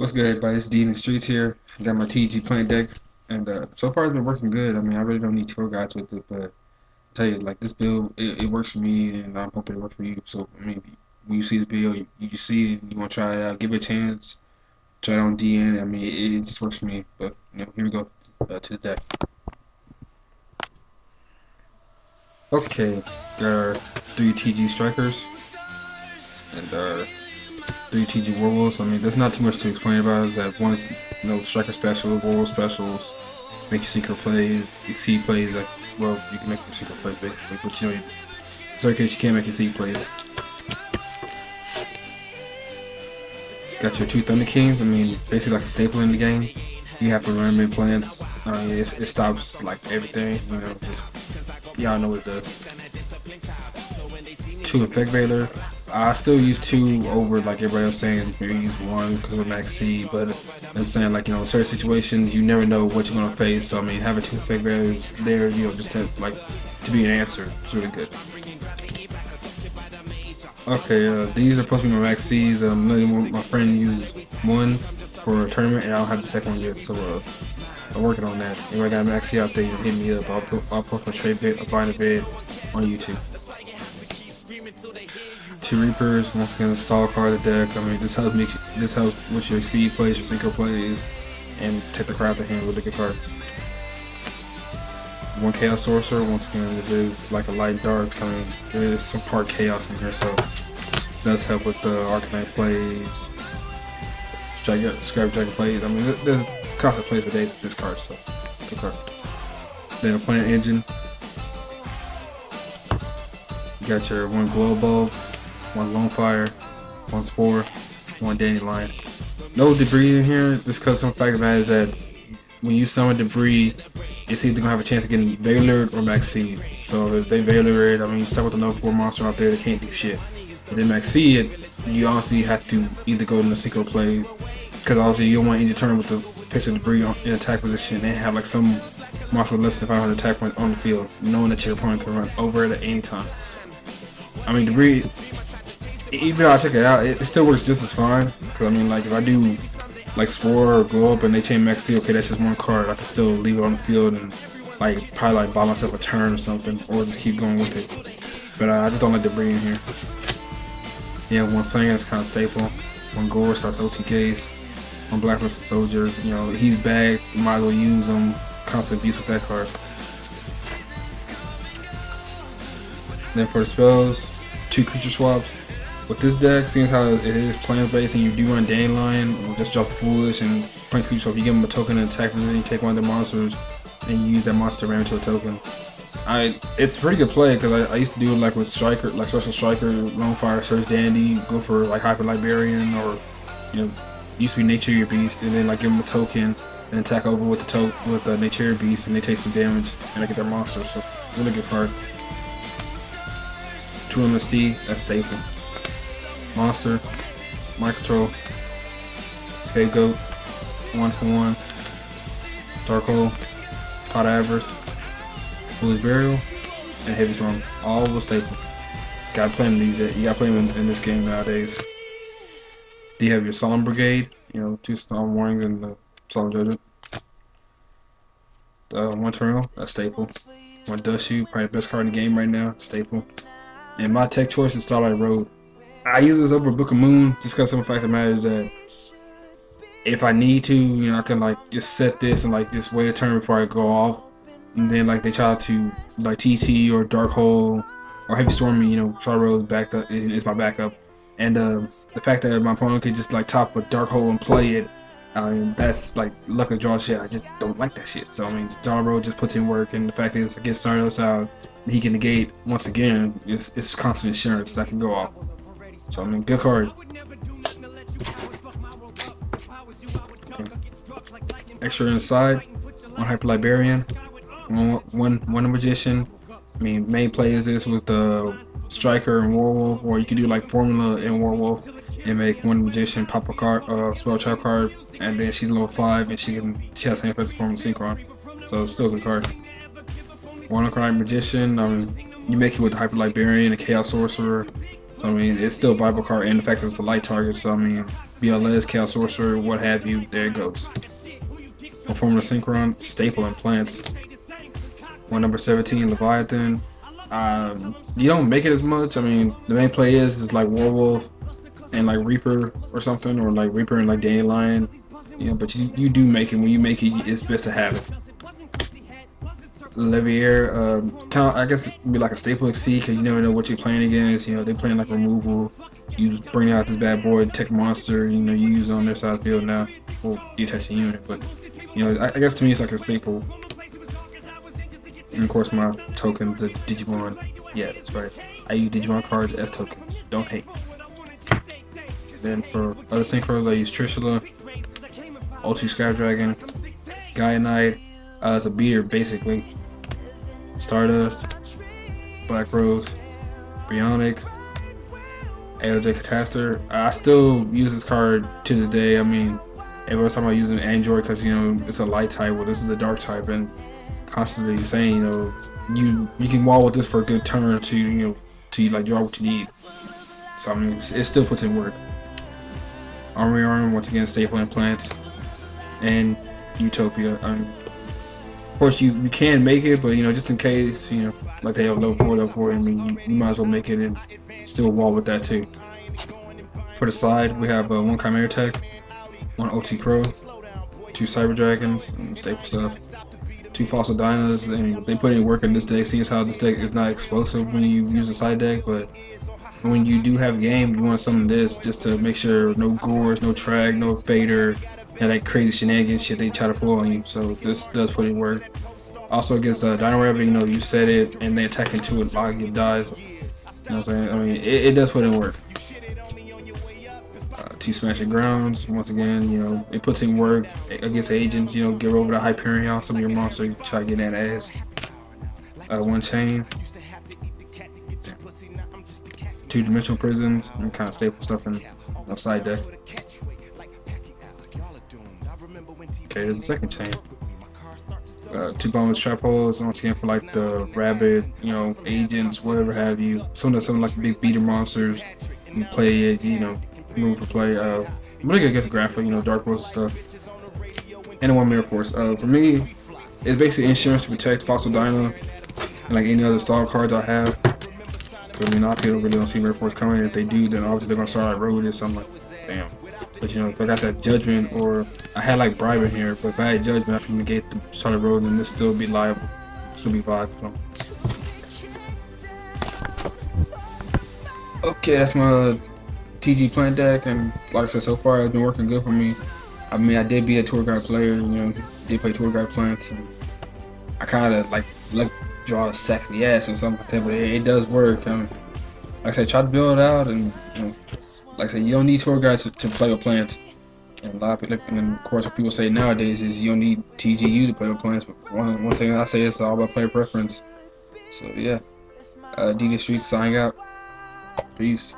What's good, everybody? It's D in the streets here. Got my TG playing deck, and so far it's been working good. I mean, I really don't need tour guides with it, but I tell you, like this build, it works for me, and I'm hoping it works for you. So, I mean, when you see this video, you see it, you want to try it out, give it a chance, try it on DN. I mean, it just works for me. But here we go to the deck. Okay, got our 3 TG strikers and our 3 TG werewolves. I mean, there's not too much to explain about it. Is that one is, striker special, werewolf specials, make your secret plays, exceed plays. Like, well, you can make your secret plays basically, but in certain case you can't make your seed plays. Got your 2 Thunder Kings. I mean, basically like a staple in the game. You have to run mid plants. It stops like everything. Just y'all know what it does. 2 Effect Veiler. I still use 2 over like everybody else saying you use 1 because of max C, but I'm saying like in certain situations you never know what you're gonna face. So I mean having 2 Effect Veilers there, just to be an answer. It's really good. Okay, these are supposed to be my max C's. My friend used 1 for a tournament, and I don't have the second one yet, so I'm working on that. If I got a max C out there, you can hit me up. I'll post my trade bid, a binder bid on YouTube. 2 Reapers, once again, install card of the deck. I mean, this helps with your seed plays, your synchro plays, and take the card out the hand with a good card. 1 Chaos Sorcerer, once again, this is like a light dark. I mean, there is some part chaos in here, so it does help with the Arcanite plays, Scrap Dragon plays. I mean, there's constant plays with this card, so good card. Then a Plant Engine. You got your 1 Glow Bulb, 1 Lone Fire, 1 Spore, 1 Dandelion. No debris in here, just because some fact of the matter is that when you summon debris, it's either gonna have a chance of getting Veilered or max C. So if they Veiler it, I mean, you start with another 4 monster out there that can't do shit. And then max C it, you honestly have to either go to the secret play, because obviously you don't want to end your turn with the piece of debris in attack position and have like some monster with less than 500 attack points on the field, knowing that your opponent can run over it at any time. So, I mean, debris, even though I check it out, it still works just as fine. Because I mean, like if I do like Spore or Glow Up and they chain max C, okay, that's just 1 card. I can still leave it on the field and probably buy myself a turn or something, or just keep going with it. But I just don't like debris in here. Yeah, 1 Singer is kind of staple. 1 Gore starts OTKs. 1 Blacklisted Soldier, he's bad. You might as well use him. Constant abuse with that card. Then for the spells, 2 creature swaps. With this deck, seeing how it is plant based and you do run Dandelion, just drop Foolish and play creature swap. You give them a token and attack position, you take 1 of their monsters and you use that monster to ram into a token. It's a pretty good play because I used to do it like with Striker, like Special Striker, Lone Fire, Surge Dandy, go for like Hyper Liberian, or used to be Nature Your Beast, and then like give them a token and attack over with the Nature Your Beast, and they take some damage and they get their monster. So really good card. 2 MST, that's staple. Monster, Mind Control, Scapegoat, 1 for 1, Dark Hole, Pot of Avarice, Foolish Burial, and Heavy Storm. All will staple. Gotta play them these days. You gotta play them in this game nowadays. Do you have your Solemn Brigade? 2 Solemn Warnings and the Solemn Judgment. 1 Torrential, that's staple. 1 Dust Shoot, probably the best card in the game right now, staple. And my tech choice is Starlight Road. I use this over Book of Moon just because some fact of the matter is that if I need to, I can just set this and just wait a turn before I go off, and then they try to TT or Dark Hole or Heavy Storm me, Starlight Road backed up is my backup, and the fact that my opponent can just top a Dark Hole and play it, that's luck of draw shit. I just don't like that shit. So I mean, Starlight Road just puts in work, and the fact is I get Stardust out, he can negate once again. It's constant insurance that can go off. So I mean, good card. Okay. Extra inside, 1 Hyper Liberian, one Magician. I mean, main play is this with the Striker and Werewolf, or you can do Formula and Werewolf and make 1 Magician pop a card, spell trap card, and then she's level 5 and she has the same effective form of Synchron. So it's still a good card. 1 Arcanite Magician. You make it with the Hyper Liberian and Chaos Sorcerer. So I mean, it's still a viable card, and the fact that it's a light target. So I mean, BLS, Chaos Sorcerer, what have you. There it goes. One Formula Synchron, staple in plants. One number 17, Leviathan. You don't make it as much. I mean, the main play is like Werewolf and like Reaper or something, or like Reaper and like Dandelion. You know, but you do make it. When you make it, it's best to have it. Levier, kind of, I guess be like a staple XC because you never know what you're playing against. You know, they playing like removal. You bring out this bad boy, tech monster. You know, you use it on their side of the field now. Well, detesting unit, but you know, I guess to me it's like a staple. And of course, my tokens of Digimon. Yeah, that's right. I use Digimon cards as tokens. Don't hate. Then for other synchros, I use Trishula, Ulti Skydragon, Gaia Knight as a beater basically. Stardust, Black Rose, Bionic, AOJ Catastor. I still use this card to this day. I mean, everyone's talking about using Android because, you know, it's a light type. Well, this is a dark type, and constantly saying, you know, you can wall with this for a good turn to, you know, to like draw what you need. So I mean, it still puts in work. Armory Arm, once again, staple implants, and Utopia. I mean, of course, you can make it, but you know, just in case, you know, like they have level 4, I mean, you might as well make it and still wall with that too. For the side, we have one Chimera Tech, one OT Crow, 2 Cyber Dragons, staple stuff, 2 Fossil Dinos. And they put in work in this deck, seeing as how this deck is not explosive when you use a side deck, but when you do have game, you want to summon this just to make sure no Gores, no Trag, no Fader, and that crazy shenanigans shit they try to pull on you. So this does put in work. Also against Dino Rabbit, you know, you set it and they attack into it, log it dies. You know what I'm saying? I mean, it does put in work. 2 Smashing Grounds, once again, you know, it puts in work against agents. You know, get over the Hyperion, some of your monsters, try to get that ass. 1 Chain, 2 Dimensional Prisons, and kind of staple stuff in a side deck. Okay, there's a second chain. 2 bonus trap holes, once again for like the rabbit, you know, agents, whatever have you. Something like big beater monsters. You play it, you know, move for play. I'm really good against graphic, you know, Dark Wolves and stuff. And 1 Mirror Force. For me, it's basically insurance to protect Fossil Dino and like any other star cards I have. Because I mean, a lot of people really don't see Mirror Force coming. If they do, then obviously they're gonna start like road it. So I'm like, damn. But you know, if I got that judgment, or I had like bribe in here, but if I had judgment, I can negate the Charlotte Road, and this still be liable, still be viable. So. Okay, that's my TG plant deck, and like I said, so far it's been working good for me. I mean, I did be a tour guide player, you know, did play tour guide plants, and I kind of like draw a sack of the ass or something like that, but it does work. Like I said, try to build it out, and you know, like I said, you don't need tour guides to play with plants. And a lot of people, and of course, what people say nowadays is you don't need TGU to play with plants. But one thing I say is all about player preference. So yeah, DJ Streets signing out. Peace.